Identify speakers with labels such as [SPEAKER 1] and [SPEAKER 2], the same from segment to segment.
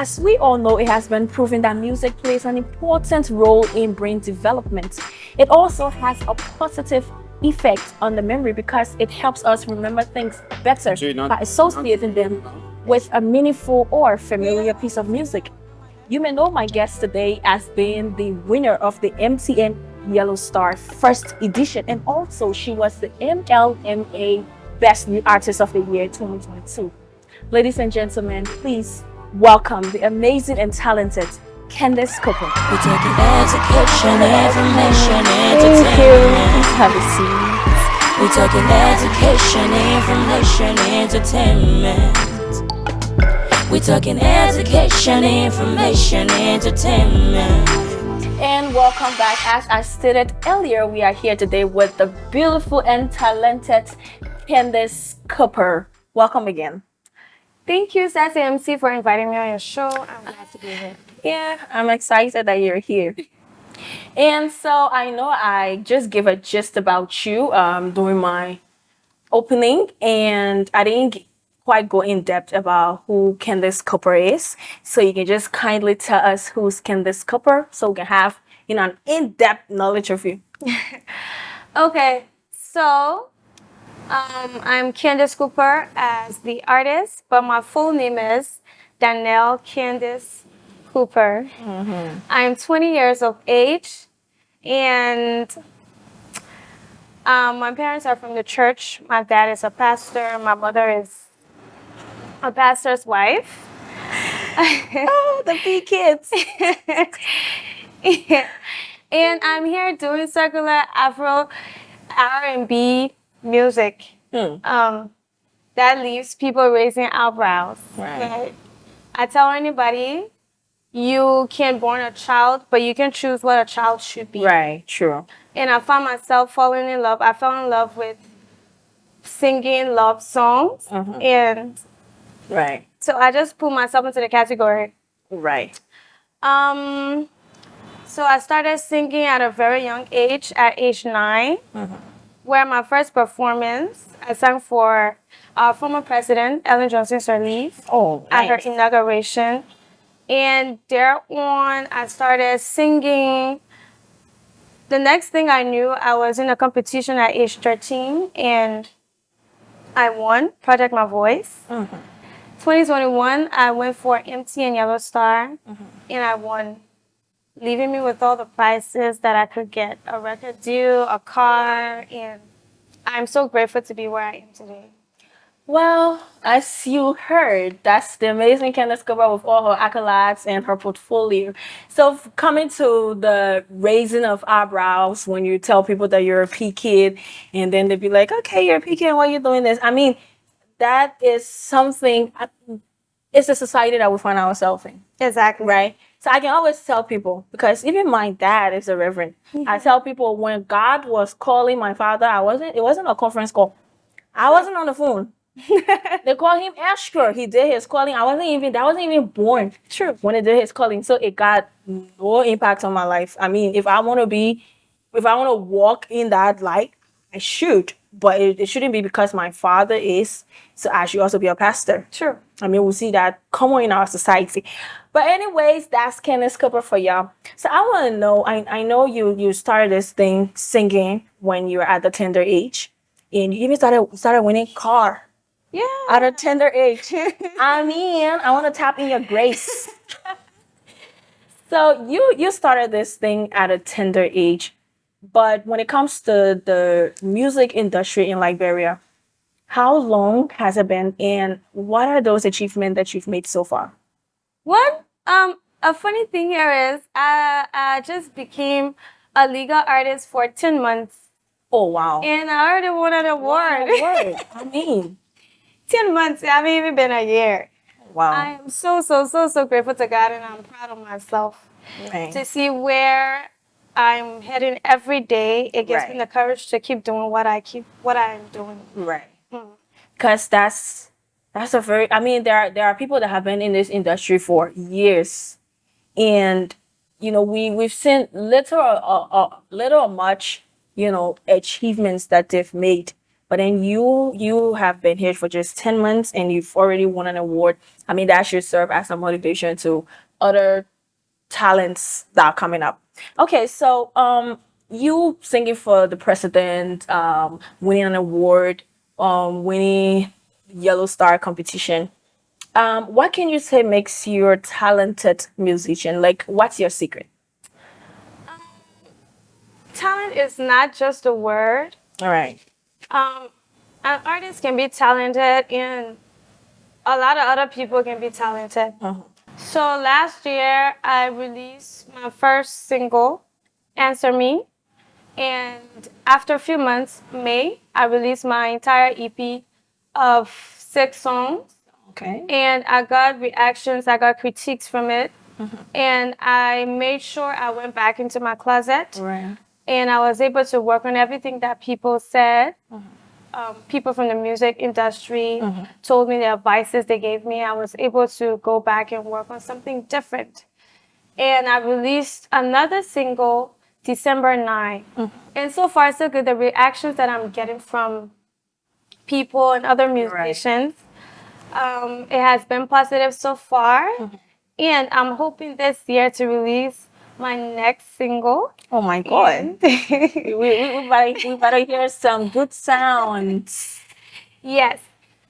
[SPEAKER 1] As we all know, it has been proven that music plays an important role in brain development. It also has a positive effect on the memory because it helps us remember things better by associating them with a meaningful or familiar piece of music. You may know my guest today as being the winner of the MTN Yellow Star First Edition, and also she was the MLMA Best New Artist of the Year 2022. Ladies and gentlemen, please welcome the amazing and talented Kaadance Cooper.
[SPEAKER 2] We're talking education, information,
[SPEAKER 1] Thank you.
[SPEAKER 2] entertainment.
[SPEAKER 1] Please have a seat.
[SPEAKER 2] We're talking education, information, entertainment. We're talking education, information, entertainment.
[SPEAKER 1] And welcome back. As I stated earlier, we are here today with the beautiful and talented Kaadance Cooper. Welcome again.
[SPEAKER 3] Thank you, Sassy MC, for inviting me on your show. I'm glad to be here.
[SPEAKER 1] Yeah, I'm excited that you're here. And so I know I just gave a gist about you during my opening, and I didn't quite go in depth about who Kaadance Cooper is. So you can just kindly tell us who's Kaadance Cooper so we can have, an in-depth knowledge of you.
[SPEAKER 3] Okay, so I'm Kaadance Cooper as the artist, but my full name is Danielle Kaadance Cooper. I'm 20 years of age, and my parents are from the church. My dad is a pastor. My mother is a pastor's wife.
[SPEAKER 1] Oh, the big kids.
[SPEAKER 3] And I'm here doing circular Afro R&B music. That leaves people raising eyebrows.
[SPEAKER 1] Right.
[SPEAKER 3] I tell anybody, you can born a child, but you can choose what a child should be.
[SPEAKER 1] Right, true.
[SPEAKER 3] And I found myself falling in love. I fell in love with singing love songs. And
[SPEAKER 1] Right,
[SPEAKER 3] so I just put myself into the category.
[SPEAKER 1] right.
[SPEAKER 3] So I started singing at a very young age, at age 9, where my first performance, I sang for our former president, Ellen Johnson Sirleaf,
[SPEAKER 1] Oh,
[SPEAKER 3] at her
[SPEAKER 1] nice.
[SPEAKER 3] inauguration. And thereon, I started singing. The next thing I knew, I was in a competition at age 13, and I won Project My Voice. 2021, I went for MTN Yellow Star, and I won, leaving me with all the prizes that I could get: a record deal, a car, and I'm so grateful to be where I am today.
[SPEAKER 1] Well, as you heard, that's the amazing Kaadance Cooper with all her accolades and her portfolio. So coming to the raising of eyebrows when you tell people that you're a P kid, and then they'd be like, okay, you're a P kid, why are you doing this? I mean, that is something, it's a society that we find ourselves in.
[SPEAKER 3] Exactly.
[SPEAKER 1] Right? So I can always tell people, because even my dad is a reverend. I tell people when God was calling my father, it wasn't a conference call. I wasn't on the phone. They call him Ashker. He did his calling. I wasn't even born.
[SPEAKER 3] True.
[SPEAKER 1] When he did his calling. So it got no impact on my life. I mean, if I want to walk in that light, I should. But it shouldn't be because my father is, so I should also be a pastor.
[SPEAKER 3] True.
[SPEAKER 1] I mean, we see that common in our society. But anyways, that's Kaadance Cooper for y'all. So I want to know, I know you started this thing singing when you were at the tender age. And you even started winning car
[SPEAKER 3] Yeah.
[SPEAKER 1] at a tender age. I mean, I want to tap in your grace. So you started this thing at a tender age. But when it comes to the music industry in Liberia, how long has it been, and what are those achievements that you've made so far?
[SPEAKER 3] A funny thing here is I just became a legal artist for 10 months.
[SPEAKER 1] Oh, wow.
[SPEAKER 3] And I already won an award.
[SPEAKER 1] Word. I mean,
[SPEAKER 3] 10 months. I haven't even been a year.
[SPEAKER 1] wow.
[SPEAKER 3] I am so grateful to God, and I'm proud of myself
[SPEAKER 1] Right.
[SPEAKER 3] to see where I'm heading every day. It gives me the courage to keep doing what I'm doing.
[SPEAKER 1] Right. Because that's a very, I mean, there are people that have been in this industry for years, and we've seen little or much achievements that they've made, but then you have been here for just 10 months and you've already won an award. I mean, that should serve as a motivation to other talents that are coming up. Okay, so you singing for the president, winning an award, winning Yellow Star competition. What can you say makes you a talented musician? Like, what's your secret?
[SPEAKER 3] Talent is not just a word.
[SPEAKER 1] All right.
[SPEAKER 3] Um, an artist can be talented, and a lot of other people can be talented. So last year, I released my first single, Answer Me. And after a few months, May, I released my entire EP of 6 songs.
[SPEAKER 1] Okay.
[SPEAKER 3] And I got reactions, I got critiques from it. And I made sure I went back into my closet.
[SPEAKER 1] Right.
[SPEAKER 3] And I was able to work on everything that people said. People from the music industry told me the advices they gave me. I was able to go back and work on something different. And I released another single December 9. And so far, so good. The reactions that I'm getting from people and other musicians, it has been positive so far. And I'm hoping this year to release my next single.
[SPEAKER 1] Oh my God. we better hear some good sounds.
[SPEAKER 3] Yes.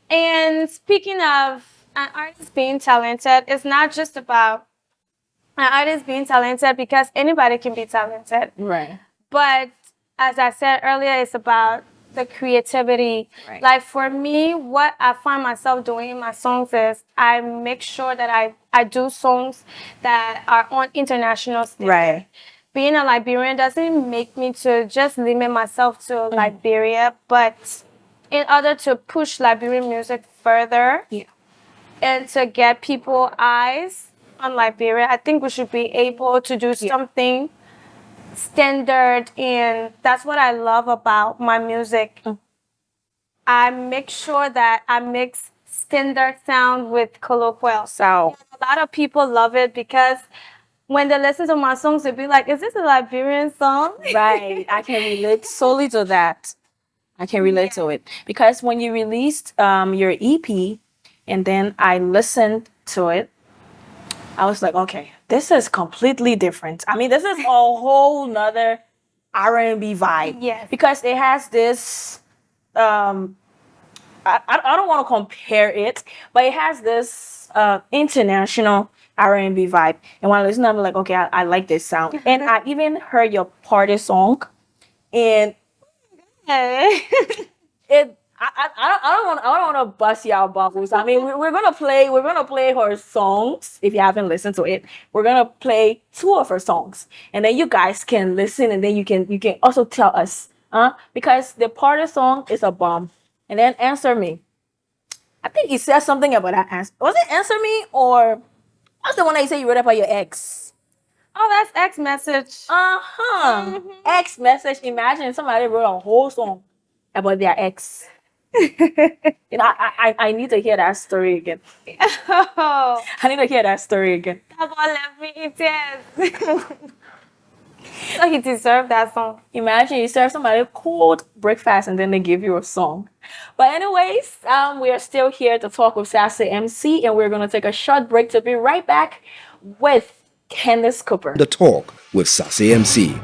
[SPEAKER 3] And speaking of an artist being talented, it's not just about an artist being talented, because anybody can be talented.
[SPEAKER 1] Right.
[SPEAKER 3] But as I said earlier, it's about the creativity.
[SPEAKER 1] Right.
[SPEAKER 3] Like for me, what I find myself doing in my songs is I make sure that I do songs that are on international stage.
[SPEAKER 1] Right.
[SPEAKER 3] Being a Liberian doesn't make me to just limit myself to Liberia, but in order to push Liberian music further and to get people eyes on Liberia, I think we should be able to do something standard, and that's what I love about my music. I make sure that I mix standard sound with colloquial.
[SPEAKER 1] So
[SPEAKER 3] A lot of people love it because when they listen to my songs, they'll be like, is this a Liberian song?
[SPEAKER 1] right, I can relate solely to that. I can relate to it because when you released your EP, and then I listened to it, I was like, okay, this is completely different. I mean, this is a whole nother R&B vibe.
[SPEAKER 3] Yes.
[SPEAKER 1] Because it has this, I don't want to compare it, but it has this international R&B vibe. And when I listen, I'm like, okay, I like this sound. And I even heard your party song, and it. I don't want to bust y'all bubbles. I mean, we're gonna play her songs. If you haven't listened to it, we're gonna play 2 of her songs, and then you guys can listen, and then you can also tell us, because the party song is a bomb, and then Answer Me. I think he said something about that answer. Was it Answer Me, or what's the one that you said you wrote about your ex?
[SPEAKER 3] Oh, that's X Message.
[SPEAKER 1] Ex message. Imagine somebody wrote a whole song about their ex. You know, I need to hear that story again.
[SPEAKER 3] Oh,
[SPEAKER 1] I need to hear that story again.
[SPEAKER 3] that boy left me in tears. So he deserved that song.
[SPEAKER 1] Imagine you serve somebody cold breakfast and then they give you a song. But anyways, we are still here to talk with Sassy MC, and we're gonna take a short break to be right back with Kaadance Cooper.
[SPEAKER 4] The Talk with Sassy MC.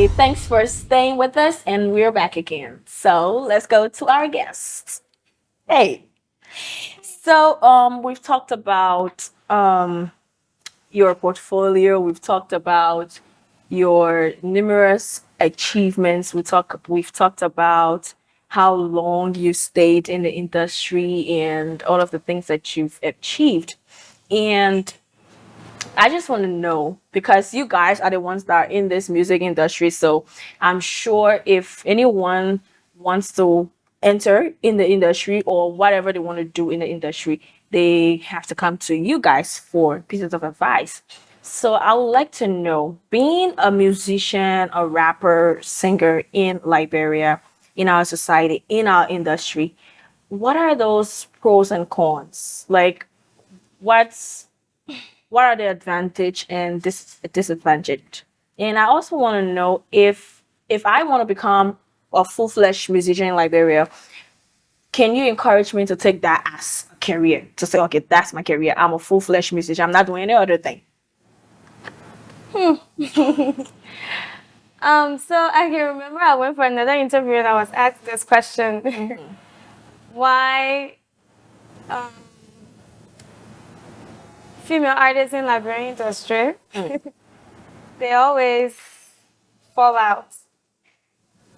[SPEAKER 1] Hey, thanks for staying with us, and we're back again. So let's go to our guests. Hey, so we've talked about your portfolio. We've talked about your numerous achievements. We've talked about how long you stayed in the industry and all of the things that you've achieved. And I just want to know, because you guys are the ones that are in this music industry. So I'm sure if anyone wants to enter in the industry or whatever they want to do in the industry, they have to come to you guys for pieces of advice. So I would like to know, being a musician, a rapper, singer in Liberia, in our society, in our industry, what are those pros and cons? Like, what's what are the advantage and disadvantage? And I also want to know, if I want to become a full-fledged musician in Liberia, can you encourage me to take that as a career? To say, okay, that's my career. I'm a full-fledged musician. I'm not doing any other thing.
[SPEAKER 3] So I can remember I went for another interview and I was asked this question. Why female artists in Liberian industry, they always fall out.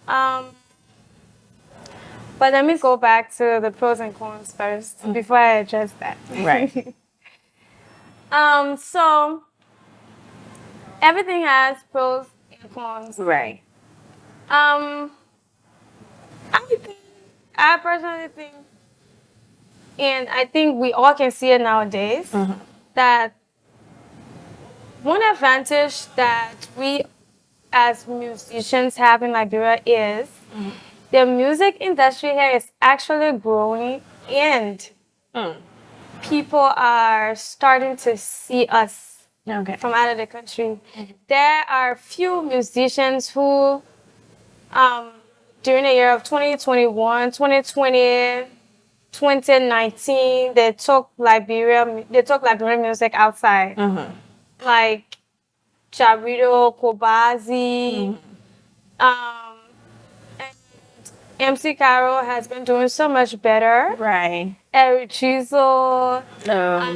[SPEAKER 3] Um, but let me go back to the pros and cons first before I address that.
[SPEAKER 1] Right.
[SPEAKER 3] So everything has pros and cons.
[SPEAKER 1] Right.
[SPEAKER 3] I think, I personally think, and I think we all can see it nowadays, that one advantage that we as musicians have in Liberia is the music industry here is actually growing, and people are starting to see us
[SPEAKER 1] Okay.
[SPEAKER 3] from out of the country. There are few musicians who, during the year of 2021, 2020, 2019, they took Liberian music outside. Like Jarito, Kobazi, and MC Caro has been doing so much better.
[SPEAKER 1] Right.
[SPEAKER 3] Eric Chizo,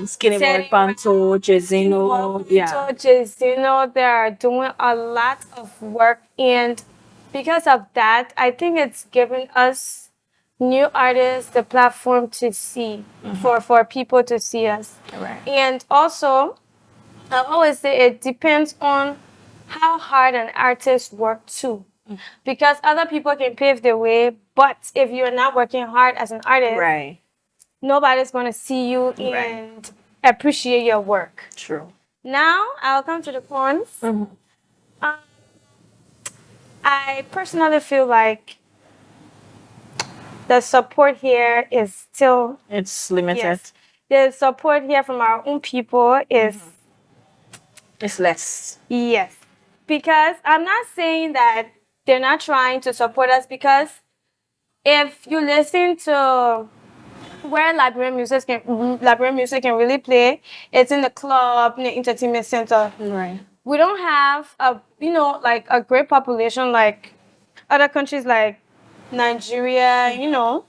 [SPEAKER 1] Skinny Boy Panto, Jezino. Yeah.
[SPEAKER 3] Jezino, they are doing a lot of work, and because of that, I think it's given us new artists the platform to see, for people to see us.
[SPEAKER 1] Right.
[SPEAKER 3] And also, I always say it depends on how hard an artist works too. Because other people can pave the way, but if you're not working hard as an artist,
[SPEAKER 1] Right.
[SPEAKER 3] nobody's going to see you and appreciate your work.
[SPEAKER 1] True.
[SPEAKER 3] Now, I'll come to the cons. I personally feel like the support here is still,
[SPEAKER 1] It's limited.
[SPEAKER 3] yes, the support here from our own people is,
[SPEAKER 1] It's less.
[SPEAKER 3] yes. Because I'm not saying that they're not trying to support us, because if you listen to where Liberian music can really play, it's in the club, in the entertainment center.
[SPEAKER 1] Right.
[SPEAKER 3] We don't have like a great population like other countries like Nigeria,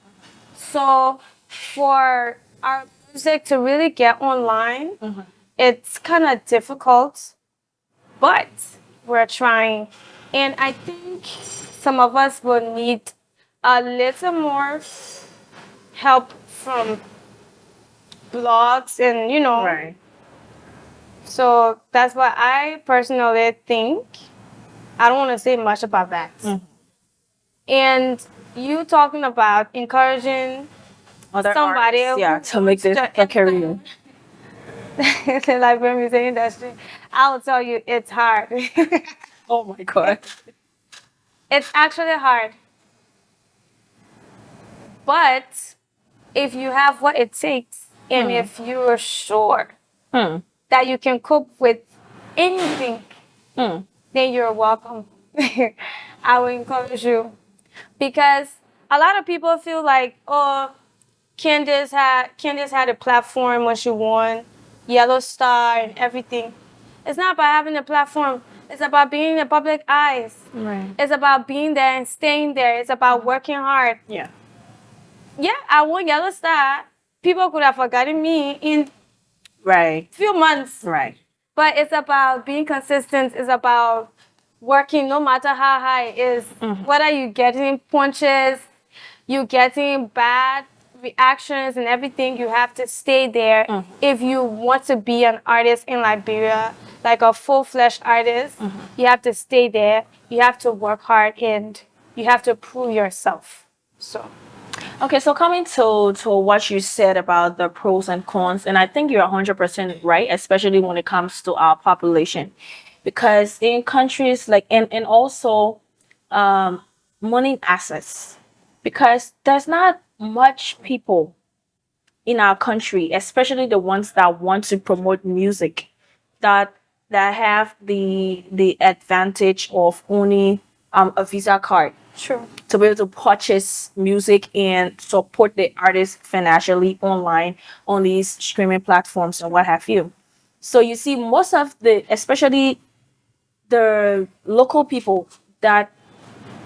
[SPEAKER 3] So for our music to really get online, it's kind of difficult, but we're trying. And I think some of us will need a little more help from blogs and,
[SPEAKER 1] Right.
[SPEAKER 3] So that's what I personally think. I don't want to say much about that. And you talking about encouraging
[SPEAKER 1] Other
[SPEAKER 3] somebody
[SPEAKER 1] artists,
[SPEAKER 3] who
[SPEAKER 1] to make this
[SPEAKER 3] wants
[SPEAKER 1] a career.
[SPEAKER 3] the Liberian music industry, I will tell you it's hard.
[SPEAKER 1] Oh my God.
[SPEAKER 3] It's actually hard. But if you have what it takes, and if you're sure that you can cope with anything, then you're welcome. I will encourage you. Because a lot of people feel like, oh, Candace had a platform when she won Yellow Star and everything. It's not by having a platform. It's about being in the public eyes.
[SPEAKER 1] Right.
[SPEAKER 3] It's about being there and staying there. It's about working hard.
[SPEAKER 1] Yeah.
[SPEAKER 3] Yeah, I won Yellow Star. People could have forgotten me in
[SPEAKER 1] Right.
[SPEAKER 3] few months.
[SPEAKER 1] Right.
[SPEAKER 3] But it's about being consistent. It's about working no matter how high it is. Whether you're getting punches, you're getting bad reactions and everything, you have to stay there if you want to be an artist in Liberia, like a full-fledged artist. You have to stay there. You have to work hard and you have to prove yourself. So
[SPEAKER 1] Okay, so coming to what you said about the pros and cons, and I think you're 100% right, especially when it comes to our population, because in countries like and also money access, because there's not much people in our country, especially the ones that want to promote music, that have the advantage of owning a Visa card
[SPEAKER 3] true.
[SPEAKER 1] to be able to purchase music and support the artist financially online on these streaming platforms and what have you. So you see, most of the, especially the local people that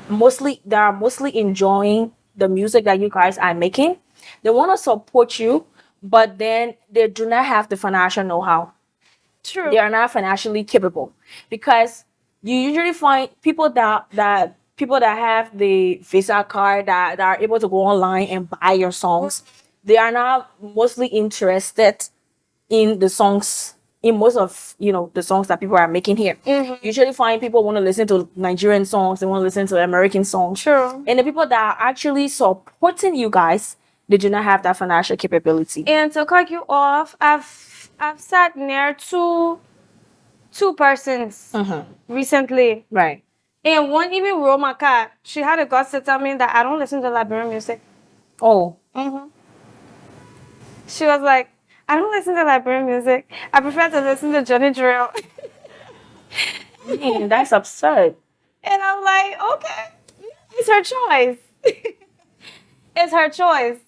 [SPEAKER 1] are mostly enjoying the music that you guys are making, they want to support you, but then they do not have the financial know-how.
[SPEAKER 3] True.
[SPEAKER 1] They are not financially capable, because you usually find people that have the Visa card that are able to go online and buy your songs. They are not mostly interested in the songs, in most of the songs that people are making here. Usually find people want to listen to Nigerian songs, they want to listen to American songs.
[SPEAKER 3] True.
[SPEAKER 1] And the people that are actually supporting you guys, they do not have that financial capability.
[SPEAKER 3] And to cut you off, I've sat near two persons recently.
[SPEAKER 1] Right.
[SPEAKER 3] And one even wrote my car. She had the guts to tell me that I don't listen to Liberian music.
[SPEAKER 1] Oh.
[SPEAKER 3] She was like, I don't listen to Liberian music. I prefer to listen to Johnny Drill.
[SPEAKER 1] Man, that's absurd.
[SPEAKER 3] And I'm like, okay, it's her choice. It's her choice.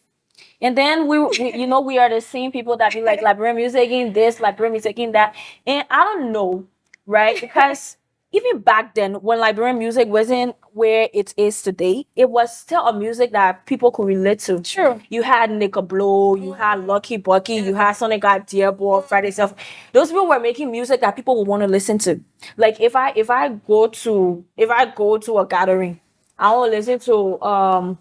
[SPEAKER 1] And then we we are the same people that be like Liberian music in this, Liberian music in that. And I don't know, right? Because even back then, when Liberian music wasn't where it is today, it was still a music that people could relate to.
[SPEAKER 3] True.
[SPEAKER 1] You had Nickel Blow, you had Lucky Bucky, you had Sonic God, Dearborn, Friday Self. Those people were making music that people would want to listen to. Like if I go to a gathering, I want to listen to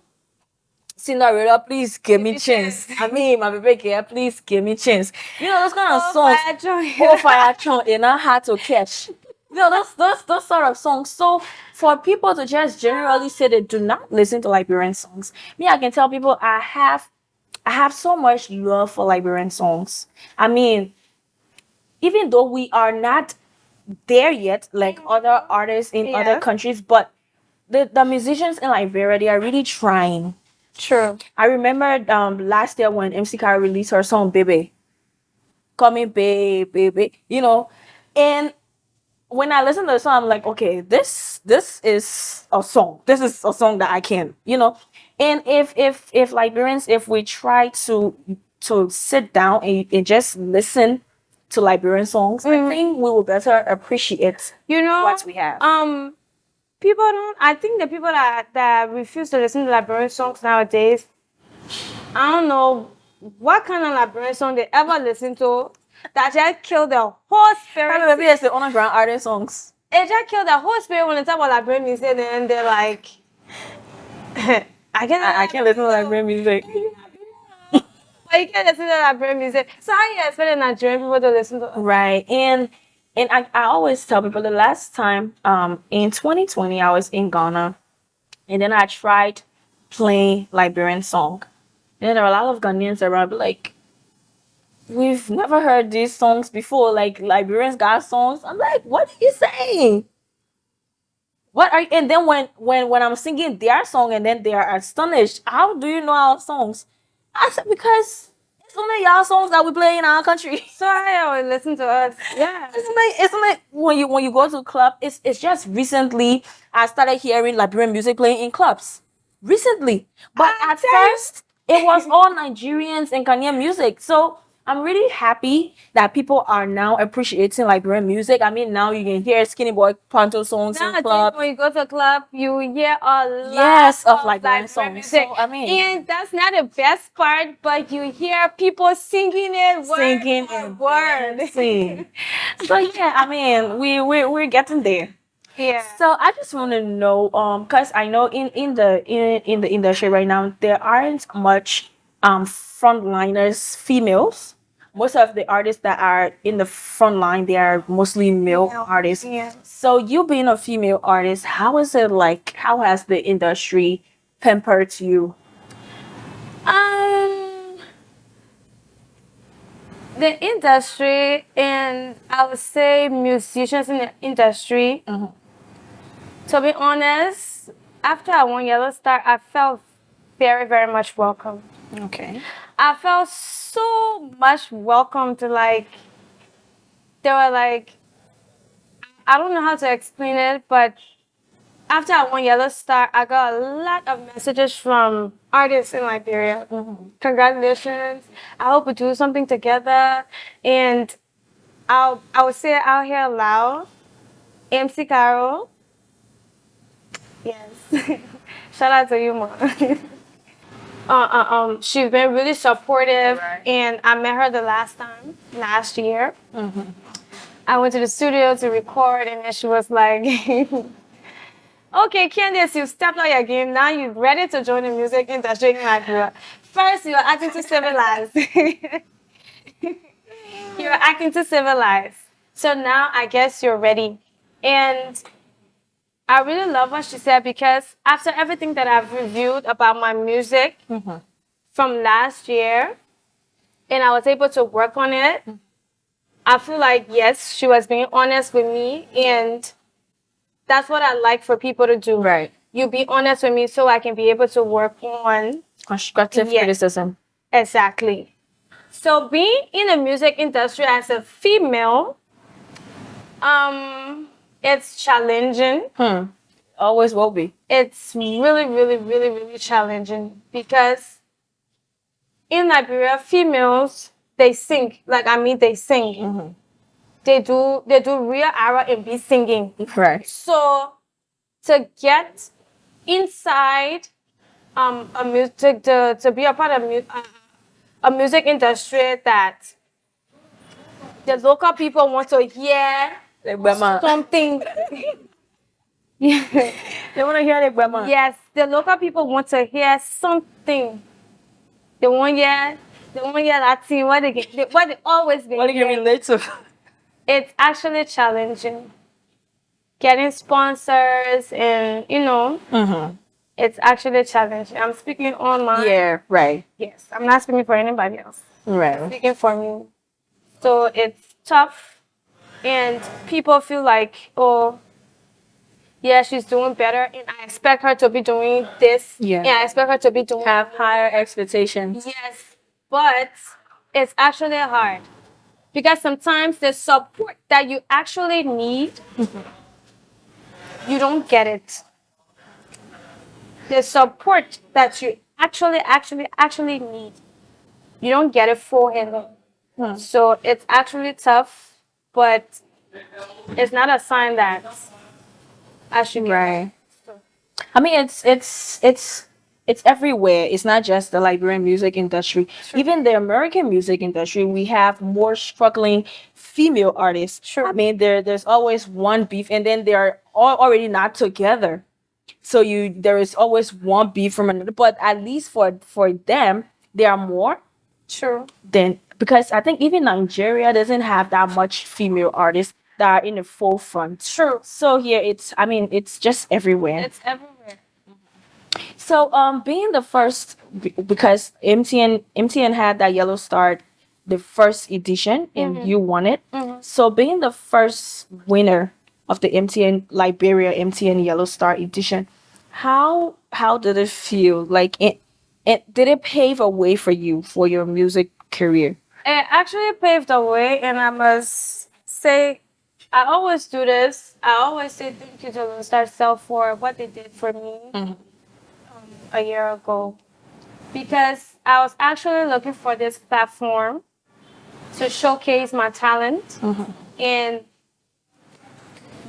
[SPEAKER 1] Cinderella, please give me chance. I mean, my baby girl, please give me chance. Those kind of songs. Oh, fire chant, they're not hard to catch. Those sort of songs. So for people to just generally say they do not listen to Liberian songs, me, I can tell people I have so much love for Liberian songs. I mean, even though we are not there yet, like other artists in other countries, but the musicians in Liberia, they are really trying.
[SPEAKER 3] True.
[SPEAKER 1] I remember last year when MC Carey released her song Baby. Call me baby, and when I listen to the song, I'm like, okay, this is a song. This is a song that I can, And if Liberians, if we try to sit down and just listen to Liberian songs, I think we will better appreciate what we have.
[SPEAKER 3] I think the people that refuse to listen to Liberian songs nowadays, I don't know what kind of Liberian song they ever listen to that just kill the whole spirit.
[SPEAKER 1] Maybe it's the underground artist songs.
[SPEAKER 3] It just killed the whole spirit when they talk about Liberian music, and they're like, I
[SPEAKER 1] can't listen to Liberian music.
[SPEAKER 3] But you can't listen to Liberian music. So how you expect the Nigerian people to listen to?
[SPEAKER 1] Right. And I always tell people the last time in 2020 I was in Ghana, and then I tried playing Liberian song. And then there were a lot of Ghanaians around like, we've never heard these songs before, like Liberians got songs. I'm like, what are you saying? What are you? And then when I'm singing their song and then they are astonished, how do you know our songs? I said, because it's only y'all songs that we play in our country.
[SPEAKER 3] So I always listen to us. Yeah.
[SPEAKER 1] Isn't it when you go to a club, it's just recently I started hearing Liberian music playing in clubs. Recently. But at first it was all Nigerians and Ghanaian music. So I'm really happy that people are now appreciating Liberian music. I mean, now you can hear Skinny Boy Panto songs in
[SPEAKER 3] Nowadays,
[SPEAKER 1] clubs.
[SPEAKER 3] when you go to a club, you hear a lot
[SPEAKER 1] Yes, of
[SPEAKER 3] of
[SPEAKER 1] Liberian
[SPEAKER 3] Liberian
[SPEAKER 1] songs.
[SPEAKER 3] music.
[SPEAKER 1] So I mean,
[SPEAKER 3] And that's not the best part, but you hear people singing it word
[SPEAKER 1] singing
[SPEAKER 3] for
[SPEAKER 1] and
[SPEAKER 3] word.
[SPEAKER 1] dancing. So yeah, I mean, we're getting there.
[SPEAKER 3] Yeah.
[SPEAKER 1] So I just want to know, cause I know in the industry right now there aren't much frontliners females. Most of the artists that are in the front line, they are mostly male
[SPEAKER 3] Male,
[SPEAKER 1] artists.
[SPEAKER 3] yeah.
[SPEAKER 1] So you being a female artist, how is it like? How has the industry pampered you?
[SPEAKER 3] Um, the industry, and I would say musicians in the industry. To be honest, after I won Yellow Star, I felt very, very much welcome.
[SPEAKER 1] Okay.
[SPEAKER 3] I felt so much welcome to like, they were like, I don't know how to explain it, but after I won Yellow Star, I got a lot of messages from artists in Liberia. Congratulations. I hope we do something together. And I would say it out here loud. MC Carol. Yes. Shout out to you, Mom. She's been really supportive, and I met her the last time, last year. I went to the studio to record, and then she was like, "Okay, Candace, you stepped out your game. Now you're ready to join the music industry in Nigeria. First, you're acting to civilize. You're acting to civilize. So now I guess you're ready." And I really love what she said because after everything that I've reviewed about my music from last year, and I was able to work on it, I feel like, yes, she was being honest with me, and that's what I like for people to do.
[SPEAKER 1] Right.
[SPEAKER 3] You be honest with me so I can be able to work on.
[SPEAKER 1] Constructive
[SPEAKER 3] Yeah.
[SPEAKER 1] criticism.
[SPEAKER 3] Exactly. So being in the music industry as a female, it's challenging.
[SPEAKER 1] Always will be.
[SPEAKER 3] It's really, really, really, really challenging because in Liberia, females, they sing. Like, I mean, they sing. They do real R&B singing.
[SPEAKER 1] Right.
[SPEAKER 3] So to get inside a music, to be a part of a music industry that the local people want to hear
[SPEAKER 1] Like Bema.
[SPEAKER 3] something.
[SPEAKER 1] They want to hear like Bema.
[SPEAKER 3] Yes, the local people want to hear something. They want to hear Latin. What they always been
[SPEAKER 1] What do you
[SPEAKER 3] hearing.
[SPEAKER 1] relate to?
[SPEAKER 3] It's actually challenging. Getting sponsors and it's actually challenging. I'm speaking online.
[SPEAKER 1] Yeah, right.
[SPEAKER 3] Yes, I'm not speaking for anybody else.
[SPEAKER 1] Right.
[SPEAKER 3] Speaking for me. So it's tough, and people feel like, oh, yeah, she's doing better, and I expect her to be doing this.
[SPEAKER 1] Yeah.
[SPEAKER 3] And I expect her to be doing
[SPEAKER 1] Have higher expectations.
[SPEAKER 3] Yes, but it's actually hard because sometimes the support that you actually need, you don't get it. The support that you actually need, you don't get it for him. So it's actually tough, but it's not a sign that I should get
[SPEAKER 1] Right. I mean, it's everywhere. It's not just the Liberian music industry. Even the American music industry, we have more struggling female artists.
[SPEAKER 3] Sure.
[SPEAKER 1] I mean, there's always one beef, and then they are all already not together. So there is always one beef from another. But at least for them, there are more
[SPEAKER 3] True.
[SPEAKER 1] than, because I think even Nigeria doesn't have that much female artists that are in the forefront.
[SPEAKER 3] True.
[SPEAKER 1] So here it's just everywhere.
[SPEAKER 3] It's everywhere.
[SPEAKER 1] So being the first, because MTN had that Yellow Star, the first edition, and you won it. So being the first winner of the MTN Liberia MTN Yellow Star edition, how did it feel? Like it did it pave a way for you for your music career?
[SPEAKER 3] It actually paved the way, and I must say, I always do this. I always say thank you to Lone Star Cell for what they did for me a year ago. Because I was actually looking for this platform to showcase my talent. And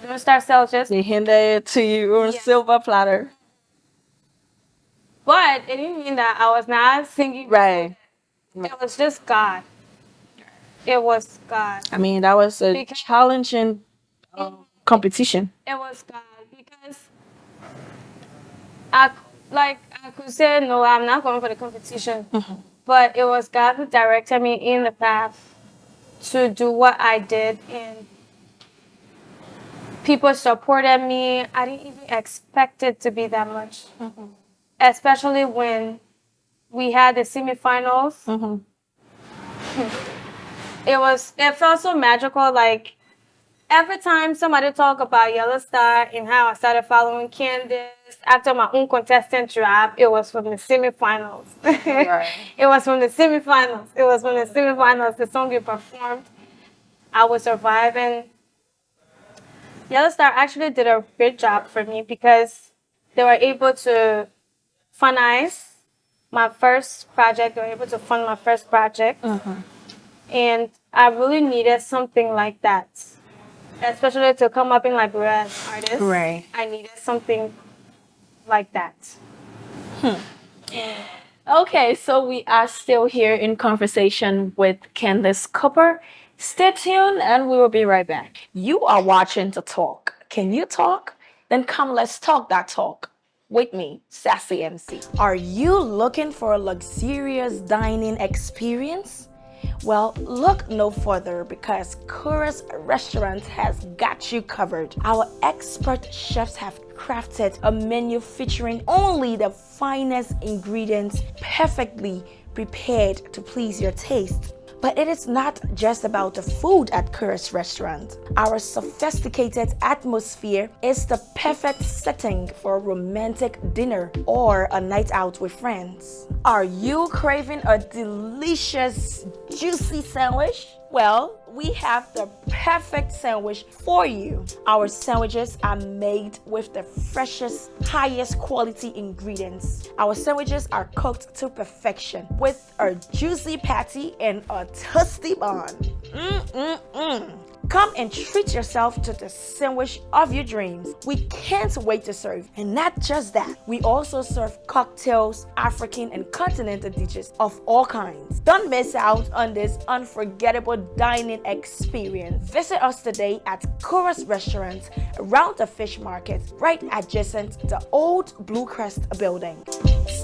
[SPEAKER 3] North Star Celsius.
[SPEAKER 1] They handed it to you on a
[SPEAKER 3] Yes.
[SPEAKER 1] silver platter.
[SPEAKER 3] But it didn't mean that I was not singing.
[SPEAKER 1] Right.
[SPEAKER 3] It was just God. It was God.
[SPEAKER 1] I mean, that was a
[SPEAKER 3] Because-
[SPEAKER 1] challenging competition.
[SPEAKER 3] It was God because I could say no, I'm not going for the competition. But it was God who directed me in the path to do what I did, and people supported me. I didn't even expect it to be that much, especially when we had the semifinals. It felt so magical. Like every time somebody talk about Yellow Star and how I started following Kaadance after my own contestant drop, it was from the semifinals.
[SPEAKER 1] Right.
[SPEAKER 3] It was from the semifinals. It was from the semifinals. The song you performed, I was surviving. Yellow Star actually did a great job for me because they were able to finance my first project. They were able to fund my first project. And I really needed something like that. Especially to come up in Liberia as an artist.
[SPEAKER 1] Right.
[SPEAKER 3] I needed something like that.
[SPEAKER 1] Okay, so we are still here in conversation with Kaadance Cooper. Stay tuned and we will be right back. You are watching The Talk. Can you talk? Then come, let's talk that talk. With me, Sassy MC. Are you looking for a luxurious dining experience? Well, look no further because Chorus Restaurant has got you covered. Our expert chefs have crafted a menu featuring only the finest ingredients, perfectly prepared to please your taste. But it is not just about the food at Chorus Restaurant. Our sophisticated atmosphere is the perfect setting for a romantic dinner or a night out with friends. Are you craving a delicious, juicy sandwich? Well, we have the perfect sandwich for you. Our sandwiches are made with the freshest, highest quality ingredients. Our sandwiches are cooked to perfection with a juicy patty and a tasty bun. Come and treat yourself to the sandwich of your dreams. We can't wait to serve. And not just that, we also serve cocktails, African and continental dishes of all kinds. Don't miss out on this unforgettable dining experience. Visit us today at Chorus Restaurant around the Fish Market, right adjacent to the old Blue Crest building.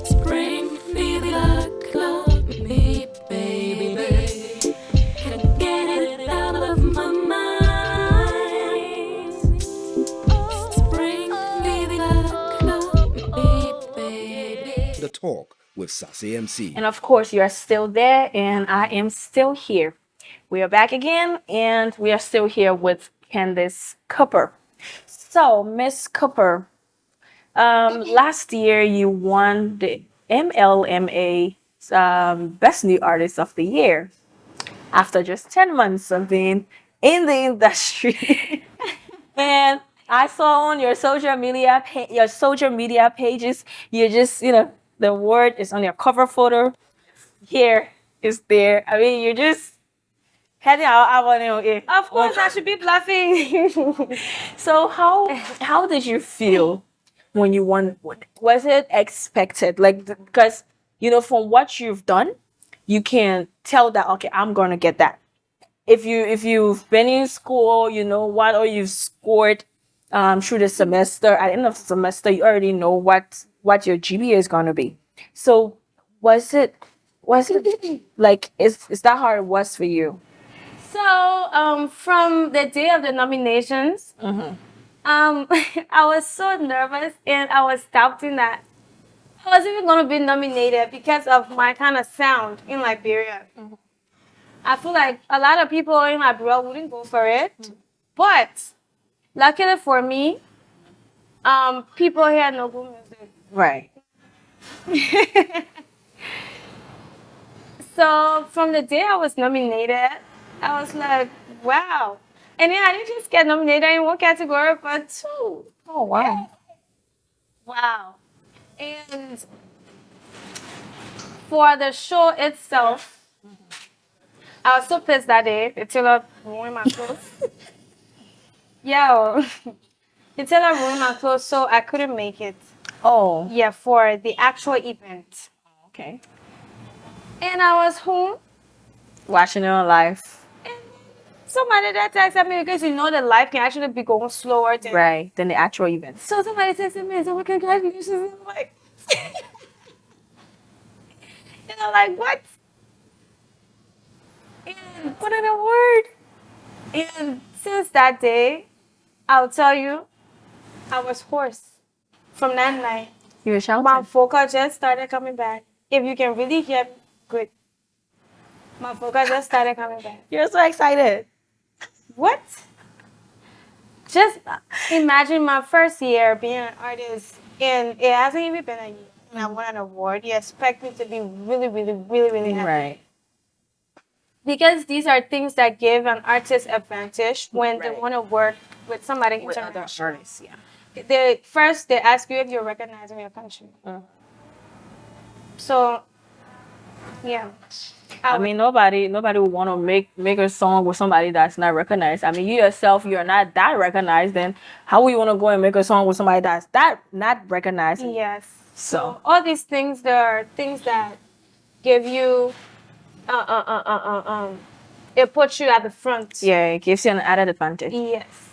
[SPEAKER 2] Spring fever, club me, baby. Can't get it out of my mind. Spring fever, club me, baby.
[SPEAKER 4] The Talk with Sassy MC.
[SPEAKER 1] And of course, you are still there, and I am still here. We are back again, and we are still here with Kaadance Cooper. So, Miss Cooper, last year you won the MLMA Best New Artist of the Year after just 10 months of being in the industry. And I saw on your social media pages, you just, the word is on your cover photo. Here is there. I mean, you're just heading out. I want to know.
[SPEAKER 3] Of course, I should be bluffing.
[SPEAKER 1] So how did you feel when you won? Was it expected? Like, because from what you've done, you can tell that okay, I'm gonna get that. If you've been in school, you know what, or you've scored through the semester. At the end of the semester, you already know what your GPA is gonna be. So was it like is that how it was for you?
[SPEAKER 3] So, from the day of the nominations, I was so nervous and I was doubting that I was even going to be nominated because of my kind of sound in Liberia. I feel like a lot of people in Liberia wouldn't go for it, but luckily for me, people here know good music.
[SPEAKER 1] Right.
[SPEAKER 3] So from the day I was nominated, I was like, wow. And then I didn't just get nominated in one category, but two.
[SPEAKER 1] Oh wow.
[SPEAKER 3] Wow. And for the show itself, I was so pissed that day. The tailor ruined my clothes. Yo, the tailor ruined my clothes, so I couldn't make it.
[SPEAKER 1] Oh,
[SPEAKER 3] Yeah, for the actual event.
[SPEAKER 1] okay.
[SPEAKER 3] And I was home.
[SPEAKER 1] Watching it on live.
[SPEAKER 3] And somebody that texted me because you know that life can actually be going slower than.
[SPEAKER 1] Right. Than the actual event.
[SPEAKER 3] So somebody texted me and said, "Well, congratulations." And I'm like, and I'm like, what? And
[SPEAKER 1] What an award.
[SPEAKER 3] And since that day, I'll tell you, I was hoarse from that night.
[SPEAKER 1] You were shouting.
[SPEAKER 3] My vocal just started coming back. If you can really hear me, good. My vocal just started coming back.
[SPEAKER 1] You're so excited.
[SPEAKER 3] What? Just imagine my first year being an artist, and it hasn't even been a year, and I won an award. You expect me to be really, really, really, really happy.
[SPEAKER 1] Right.
[SPEAKER 3] Because these are things that give an artist advantage when they
[SPEAKER 1] Right.
[SPEAKER 3] want to work with somebody
[SPEAKER 1] With other
[SPEAKER 3] international.
[SPEAKER 1] artists, yeah.
[SPEAKER 3] They ask you if you're recognized in your country. So, yeah.
[SPEAKER 1] I mean, nobody would want to make a song with somebody that's not recognized. I mean, you yourself, you're not that recognized. Then how would you want to go and make a song with somebody that's that not recognized?
[SPEAKER 3] Yes.
[SPEAKER 1] So
[SPEAKER 3] All these things, there are things that give you, it puts you at the front.
[SPEAKER 1] yeah, it gives you an added advantage.
[SPEAKER 3] Yes.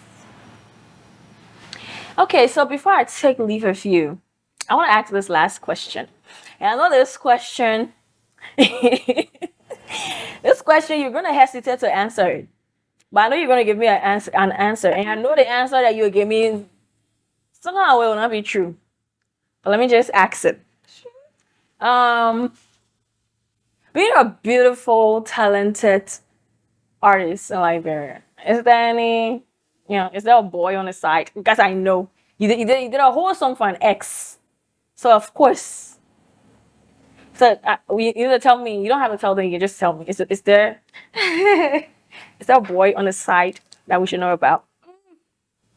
[SPEAKER 1] Okay, so before I take leave of you, I want to ask this last question. And I know this question, this question you're gonna hesitate to answer it, but I know you're gonna give me an answer, and I know the answer that you give me somehow will not be true. But let me just ask it. Being a beautiful, talented artist in Liberia, is there any, is there a boy on the side? Because I know you did a whole song for an ex, so of course. So you either tell me. You don't have to tell them. You can just tell me. Is there is there a boy on the side that we should know about?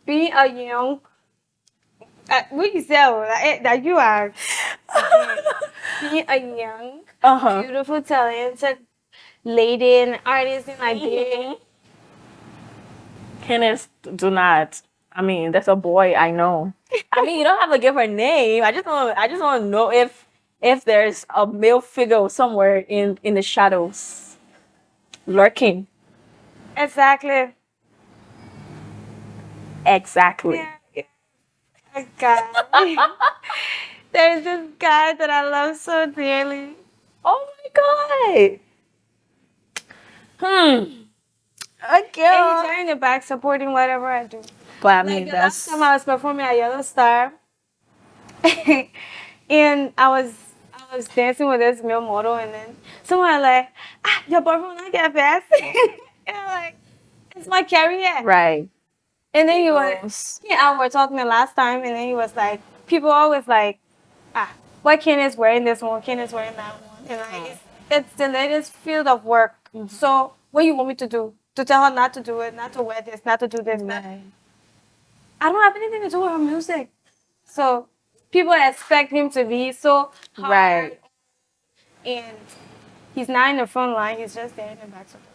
[SPEAKER 3] Being a young, what you say that you are, being a young, beautiful, talented lady and artist in Liberia.
[SPEAKER 1] Kenneth, do not. I mean, that's a boy. I know. I mean, you don't have to give her name. I just want to know if there's a male figure somewhere in the shadows, lurking.
[SPEAKER 3] Exactly.
[SPEAKER 1] Exactly.
[SPEAKER 3] Yeah. A guy. There's this guy that I love so dearly.
[SPEAKER 1] Oh my god. Okay.
[SPEAKER 3] And he's there in the back supporting whatever I do.
[SPEAKER 1] But I
[SPEAKER 3] Like
[SPEAKER 1] mean,
[SPEAKER 3] the
[SPEAKER 1] that's
[SPEAKER 3] last time I was performing at Yellow Star, and I was dancing with this male model, and then someone like, your boyfriend not get fast, and I'm like, it's my career.
[SPEAKER 1] right.
[SPEAKER 3] And then he was, we were talking the last time, and then he was like, people always like, why Ken wearing this one, Ken wearing that one, and like, it's the latest field of work. So what you want me to do? To tell her not to do it, not to wear this, not to do this. I don't have anything to do with her music. So people expect him to be so hard.
[SPEAKER 1] Right.
[SPEAKER 3] And he's not in the front line, he's just there in the back support.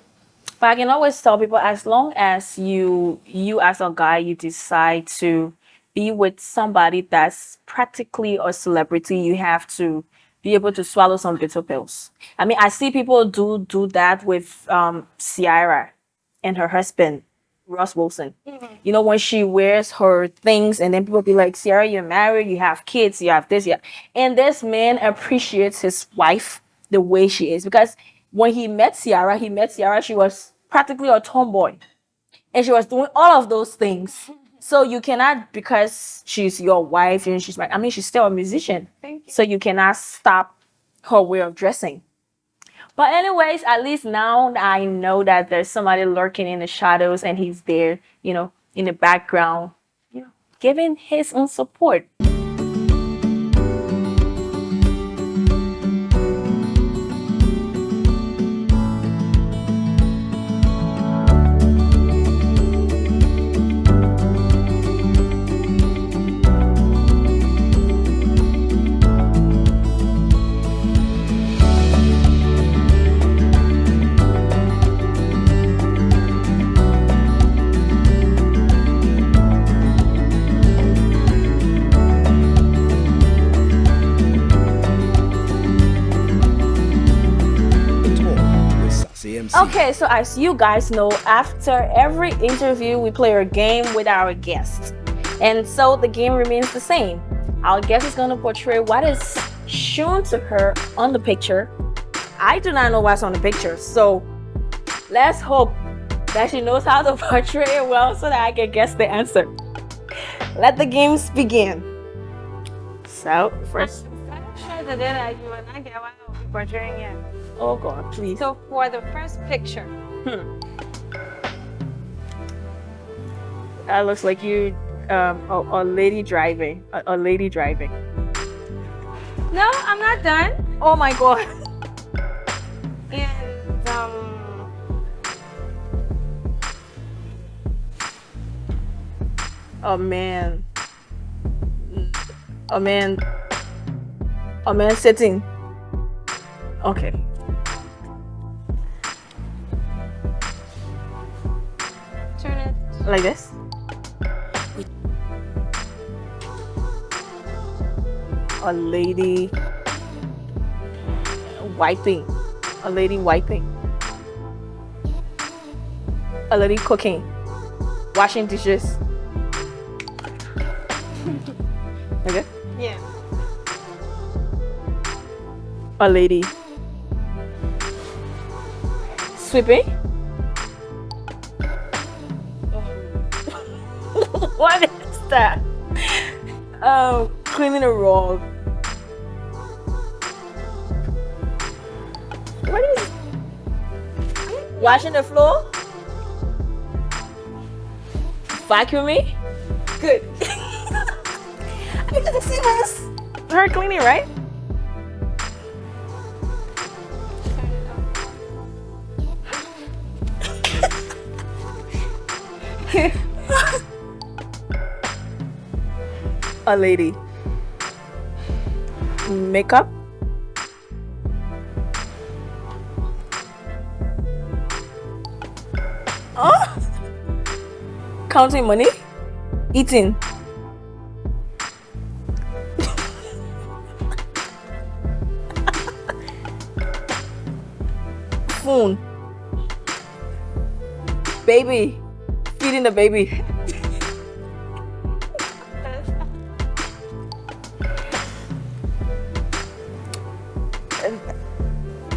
[SPEAKER 1] But I can always tell people, as long as you as a guy, you decide to be with somebody that's practically a celebrity, you have to be able to swallow some bitter pills. I mean, I see people do that with Ciara and her husband, Ross Wilson. You know, when she wears her things, and then people be like, Ciara, you're married, you have kids, you have this, yeah. And this man appreciates his wife the way she is, because when he met Ciara, she was practically a tomboy. And she was doing all of those things. So you cannot, because she's your wife and she's like, I mean, she's still a musician.
[SPEAKER 3] Thank you.
[SPEAKER 1] So you cannot stop her way of dressing. But anyways, at least now I know that there's somebody lurking in the shadows, and he's there, in the background, giving his own support.
[SPEAKER 4] AMC.
[SPEAKER 1] Okay, so as you guys know, after every interview, we play a game with our guest. And so the game remains the same. Our guest is going to portray what is shown to her on the picture. I do not know what's on the picture, so let's hope that she knows how to portray it well so that I can guess the answer. Let the games begin. So, first.
[SPEAKER 3] I'm sure that you will not get what I'll be portraying yet.
[SPEAKER 1] Oh God, please.
[SPEAKER 3] So for the first picture,
[SPEAKER 1] That looks like you, a lady driving. A lady driving.
[SPEAKER 3] no, I'm not done.
[SPEAKER 1] Oh my God.
[SPEAKER 3] And
[SPEAKER 1] A man. A man. A man sitting. Okay.
[SPEAKER 3] turn it.
[SPEAKER 1] Like this. A lady wiping. A lady wiping. A lady cooking. Washing dishes. Okay.
[SPEAKER 3] Yeah.
[SPEAKER 1] A lady sweeping. What is that? Cleaning a rug. What is? Washing the floor. Vacuuming. Good. I didn't see this. Her cleaning, right? A lady. Makeup. Oh. Counting money. Eating. Phone. Baby. Feeding the baby.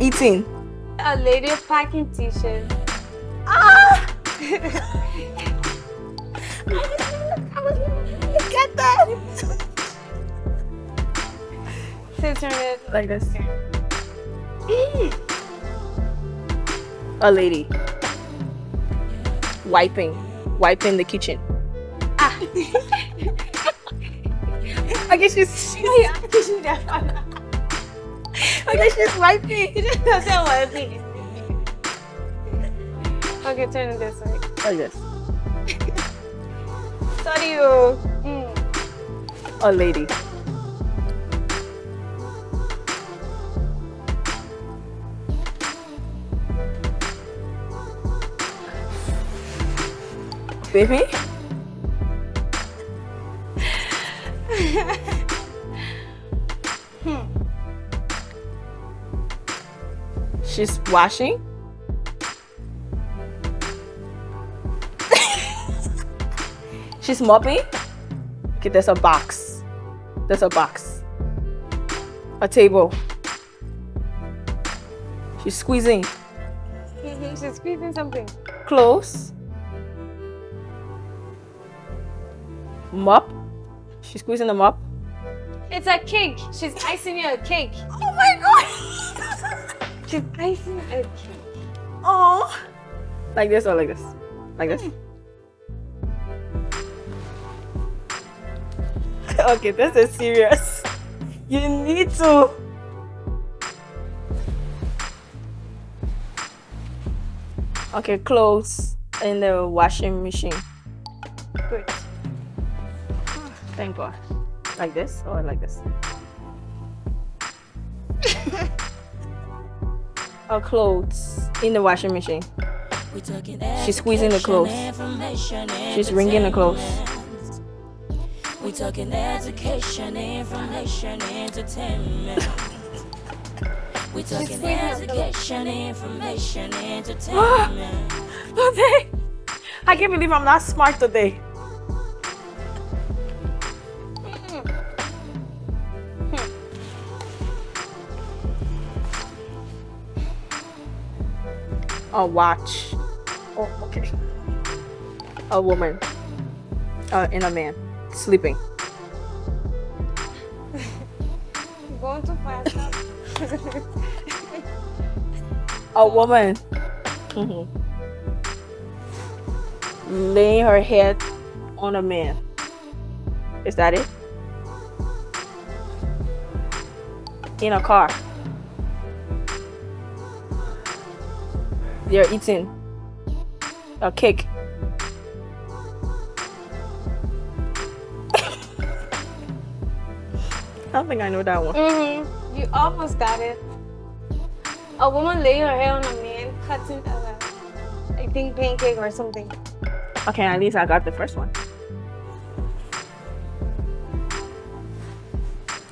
[SPEAKER 1] Eating.
[SPEAKER 3] A lady packing t-shirts.
[SPEAKER 1] Ah! I was get that.
[SPEAKER 3] So turn it.
[SPEAKER 1] Like this. A lady wiping the kitchen.
[SPEAKER 3] Ah.
[SPEAKER 1] I guess she's wiping.
[SPEAKER 3] Okay, turn it this way.
[SPEAKER 1] Like this.
[SPEAKER 3] Sorry, you.
[SPEAKER 1] A lady baby. She's washing. She's mopping. Okay, there's a box. A table. She's squeezing.
[SPEAKER 3] She's squeezing something.
[SPEAKER 1] Clothes. Mop. She's squeezing the mop.
[SPEAKER 3] It's a cake. She's icing a cake.
[SPEAKER 1] Oh my God.
[SPEAKER 3] She's icing a cake.
[SPEAKER 1] Oh. Like this or like this? Like this? Okay, this is serious. You need to. Okay, clothes in the washing machine.
[SPEAKER 3] Good.
[SPEAKER 1] Thank God. Like this or like this? Or clothes in the washing machine. She's squeezing the clothes. She's wringing the clothes.
[SPEAKER 2] We talking education, information, entertainment. We talking education, information, entertainment.
[SPEAKER 1] Today, I can't believe I'm not smart today. A watch. Oh, okay. A woman. And a man sleeping.
[SPEAKER 3] Going too fast.
[SPEAKER 1] A woman. Laying her head on a man. Is that it? In a car. They're eating a cake. I don't think I know that one.
[SPEAKER 3] You almost got it. A woman laying her head on a man cutting I think pancake or something.
[SPEAKER 1] Okay, at least I got the first one.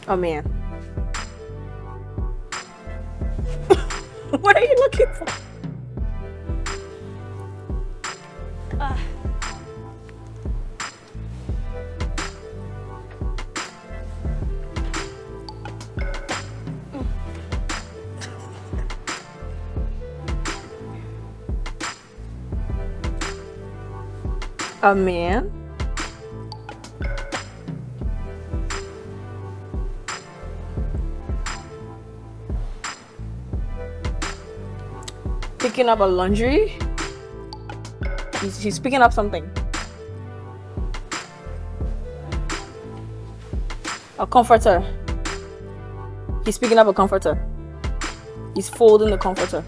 [SPEAKER 1] A man. What are you looking for? A man. Picking up a laundry. He's picking up something. A comforter. He's picking up a comforter. He's folding the comforter.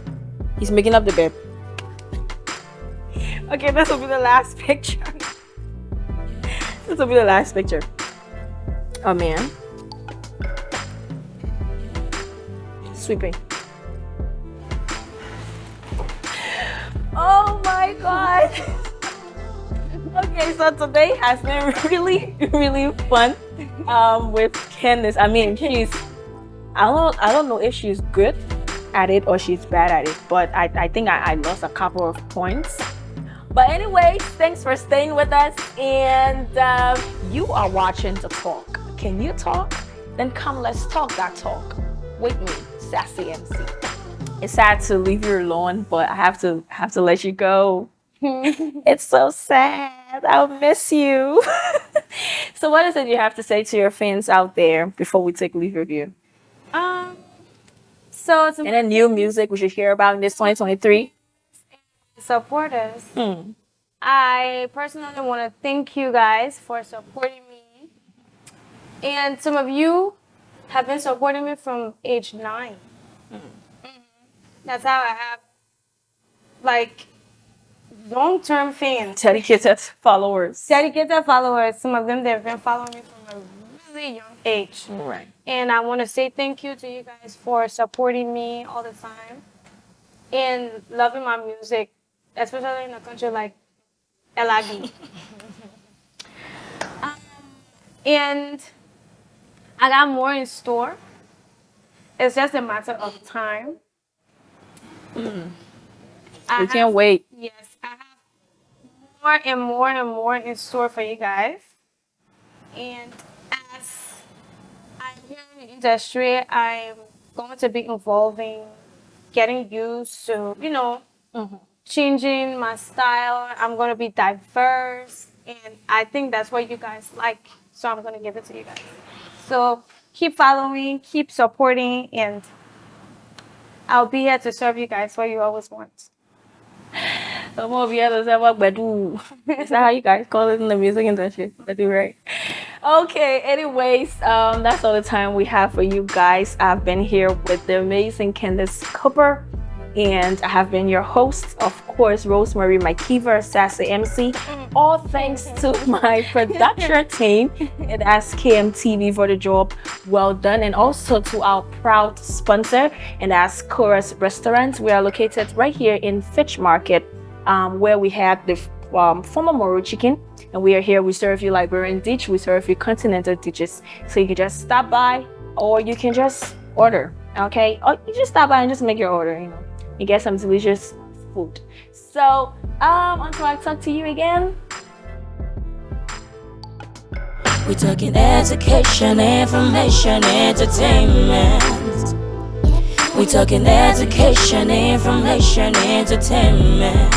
[SPEAKER 1] He's making up the bed. Okay, this will be the last picture. This will be the last picture. A man. Sweeping. Oh my god. Okay, so today has been really, really fun with Candace. I mean, I don't know if she's good at it or she's bad at it, but I think I lost a couple of points. But anyway, thanks for staying with us, and you are watching To Talk. Can you talk? Then come, let's talk that talk with me, Sassy MC. It's sad to leave you alone, but I have to let you go. It's so sad. I'll miss you. So what is it you have to say to your fans out there before we take leave of you?
[SPEAKER 3] So it's
[SPEAKER 1] And then new music we should hear about in this 2023.
[SPEAKER 3] supporters. I personally want to thank you guys for supporting me. And some of you have been supporting me from age 9. That's how I have like long-term fans.
[SPEAKER 1] Dedicated followers.
[SPEAKER 3] Dedicated followers. Some of them they've been following me from a really young age.
[SPEAKER 1] Right.
[SPEAKER 3] And I want to say thank you to you guys for supporting me all the time and loving my music, especially in a country like LIB. And I got more in store. It's just a matter of time.
[SPEAKER 1] We can't wait.
[SPEAKER 3] Yes, I have more and more and more in store for you guys. And as I'm here in the industry, I'm going to be evolving, getting used to, changing my style. I'm going to be diverse. And I think that's what you guys like. So I'm going to give it to you guys. So keep following, keep supporting, and I'll be here to serve you guys what you always want.
[SPEAKER 1] Is that how you guys call it in the music industry? Bedu, right? Okay, anyways, that's all the time we have for you guys. I've been here with the amazing Kaadance Cooper, and I have been your host, of course, Rosemary McKeever, Sassy MC. All thanks to my production team at KMTV for the job well done, and also to our proud sponsor, and that's Chorus Restaurant. We are located right here in Fitch Market, where we have the former Moro chicken, and we are here. We serve you Liberian dish, we serve you continental dishes, so you can just stop by or you can just order. Okay, or you just stop by and just make your order. You get some delicious food. So until I talk to you again.
[SPEAKER 2] We're talking education, information, entertainment. We're talking education, information, entertainment.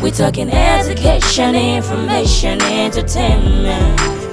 [SPEAKER 2] We're talking education, information, entertainment.